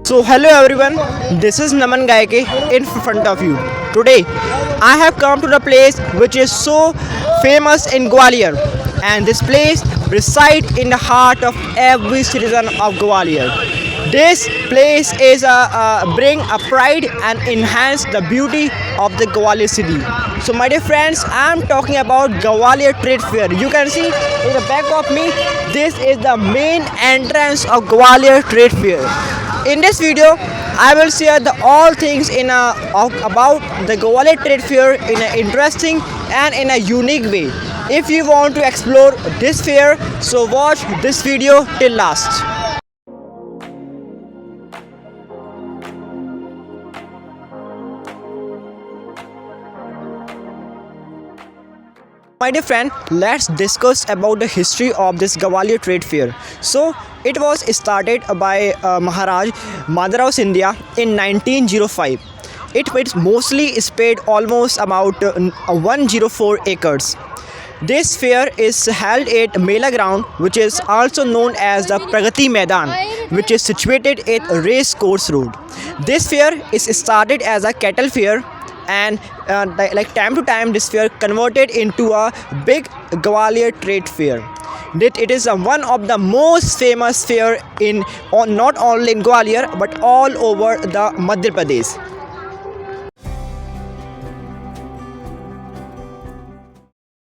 So hello everyone, this is Naman Gaike in front of you. Today I have come to the place which is so famous in Gwalior, and this place resides in the heart of every citizen of Gwalior. This place is bring a pride and enhance the beauty of the Gwalior city. So my dear friends, I am talking about Gwalior Trade Fair. You can see in the back of me, this is the main entrance of Gwalior Trade Fair. In this video, I will share the all things about the Gwalior Trade Fair in an interesting and in a unique way. If you want to explore this fair, so watch this video till last. My dear friend, let's discuss about the history of this Gwalior Trade Fair. So, it was started by Maharaj Madhavrao Scindia in 1905. It was mostly spread almost about 104 acres. This fair is held at Mela ground, which is also known as the Pragati Maidan, which is situated at Race Course Road. This fair is started as a cattle fair, and like time to time this fair converted into a big Gwalior Trade Fair. It is one of the most famous fair not only in Gwalior but all over the Madhya Pradesh.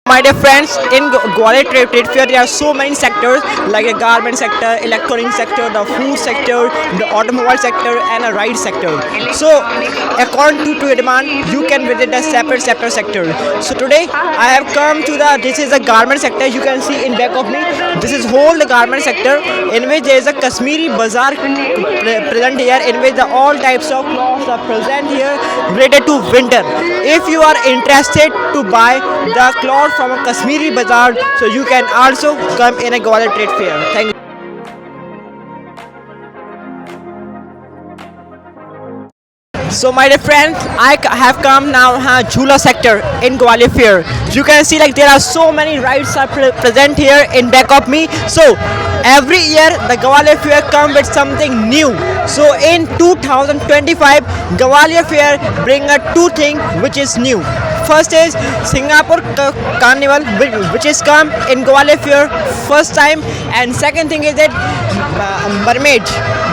My dear friends, in Gwalior Trade Fair there are so many sectors like a garment sector, electronic sector, the food sector, the automobile sector and a ride sector. So according to your demand, you can visit the separate sector. So today I have come to this is the garment sector. You can see in back of me, this is whole the garment sector in which there is a Kashmiri bazaar present here, in which all types of clothes are present here related to winter. If you are interested to buy the cloth from a Kashmiri bazaar, so you can also come in a Gwalior Trade Fair. Thank you. So my dear friends, I have come now Jhula sector in Gwalior Fair. You can see like there are so many rides are present here in back of me. So every year the Gwalior Fair come with something new. So in 2025, Gwalior Fair bring two things which is new. First is Singapore Carnival, which is come in Gwalior Fair first time, and second thing is that Mermaid,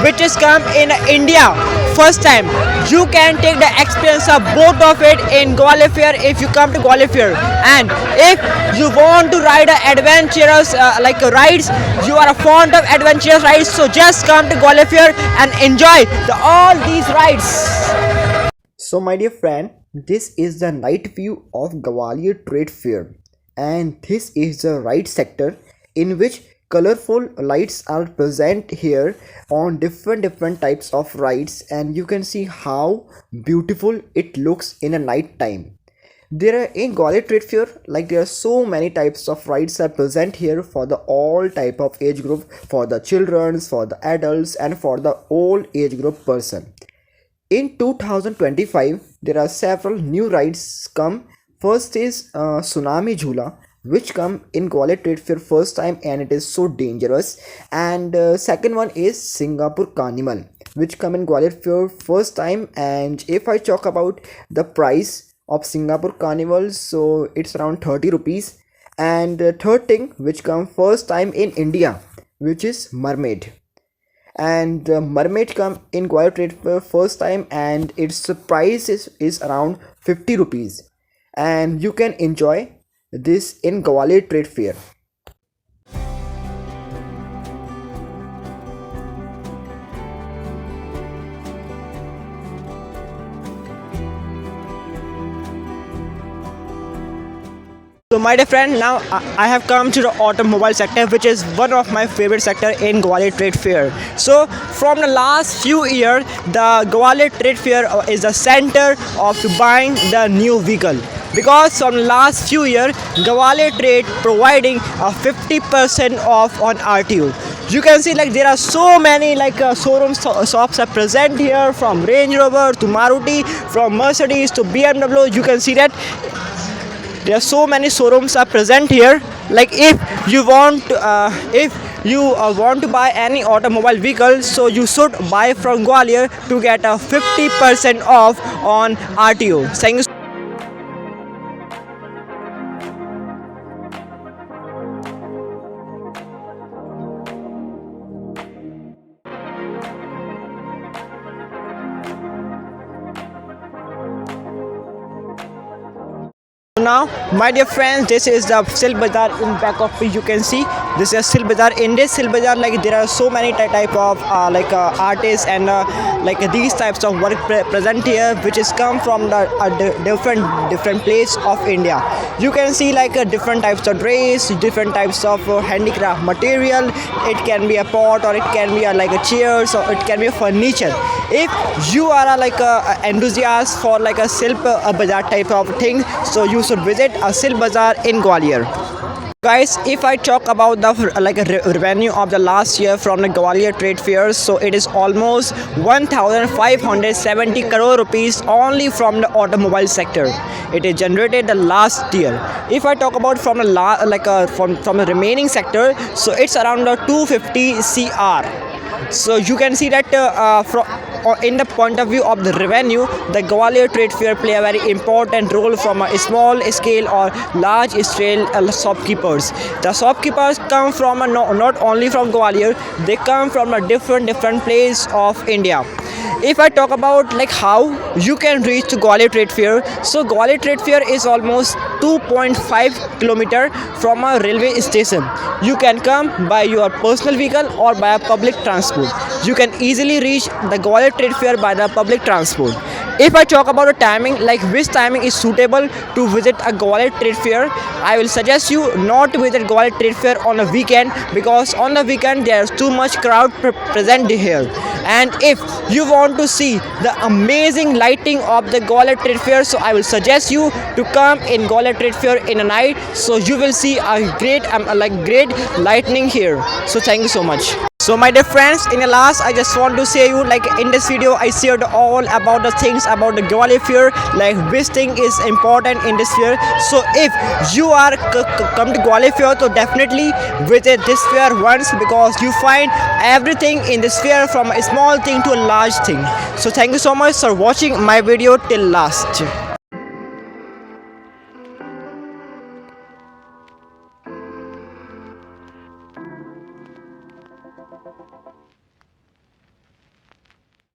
which is come in India first time. You can take the experience of both of it in Gwalior Fair if you come to Gwalior Fair. And if you want to ride adventurous rides, you are fond of adventurous rides, so just come to Gwalior Fair and enjoy all these rides. So my dear friend, this is the night view of Gwalior Trade Fair, and this is the ride sector in which colorful lights are present here on different types of rides, and you can see how beautiful it looks in a night time. There are in Gwalior Trade Fair, there are so many types of rides are present here for the all type of age group, for the childrens, for the adults and for the old age group person. In 2025, there are several new rides come. First is Tsunami Jhula, which come in Gwalior Trade Fair first time, and it is so dangerous. And second one is Singapore Carnival, which come in Gwalior Fair first time. And if I talk about the price of Singapore Carnival, so it's around 30 rupees. And third thing which come first time in India, which is Mermaid. And Mermaid come in Gwalior Trade Fair first time, and its price is around 50 rupees. And you can enjoy this in Gwalior Trade Fair. So my dear friend, now I have come to the automobile sector, which is one of my favorite sector in Gwalior Trade Fair. So from the last few years, the Gwalior Trade Fair is the center of buying the new vehicle. Because from the last few years, Gwalior Trade providing a 50% off on RTO. You can see there are so many shops are present here, from Range Rover to Maruti, from Mercedes to BMW. You can see that there are so many showrooms are present here. If you want if you want to buy any automobile vehicle, so you should buy from Gwalior to get a 50% off on RTO. Thank you. Now, my dear friends, this is the Silk Bazaar in back of me. You can see this is Silk Bazaar. In this Silk Bazaar, like there are so many type of artists and like these types of work present here, which is come from the different place of India. You can see like different types of dress, different types of handicraft material. It can be a pot, or it can be like a chairs, or it can be a furniture. If you are like a enthusiast for like a Silk Bazaar type of thing, so you should visit a Silk Bazaar in Gwalior. Guys, if I talk about the revenue of the last year from the Gwalior trade fairs, so it is almost 1,570 crore rupees only from the automobile sector. It is generated the last year. If I talk about from the from the remaining sector, so it's around 250 CR. So you can see that in the point of view of the revenue, the Gwalior trade fair play a very important role from a small scale or large scale shopkeepers. The shopkeepers come from not only from Gwalior, they come from a different place of India. If I talk about like how you can reach to Gwalior trade fair, so Gwalior trade fair is almost 2.5 kilometer from a railway station. You can come by your personal vehicle or by a public transport. You can easily reach the Gwalior trade fair by the public transport. If I talk about the timing, like which timing is suitable to visit a Gwalior trade fair, I will suggest you not to visit Gwalior trade fair on a weekend, because on the weekend there is too much crowd present here. And if you want to see the amazing lighting of the Gwalior trade fair, so I will suggest you to come in Gwalior trade fair in a night, so you will see a great great lightning here. So thank you so much. So my dear friends, in the last I just want to say you, like in this video I shared all about the things about the Gwalior fair, like which thing is important in this fair. So if you are come to Gwalior fair, so definitely visit this fair once, because you find everything in this fair from a small thing to a large thing. So thank you so much for watching my video till last.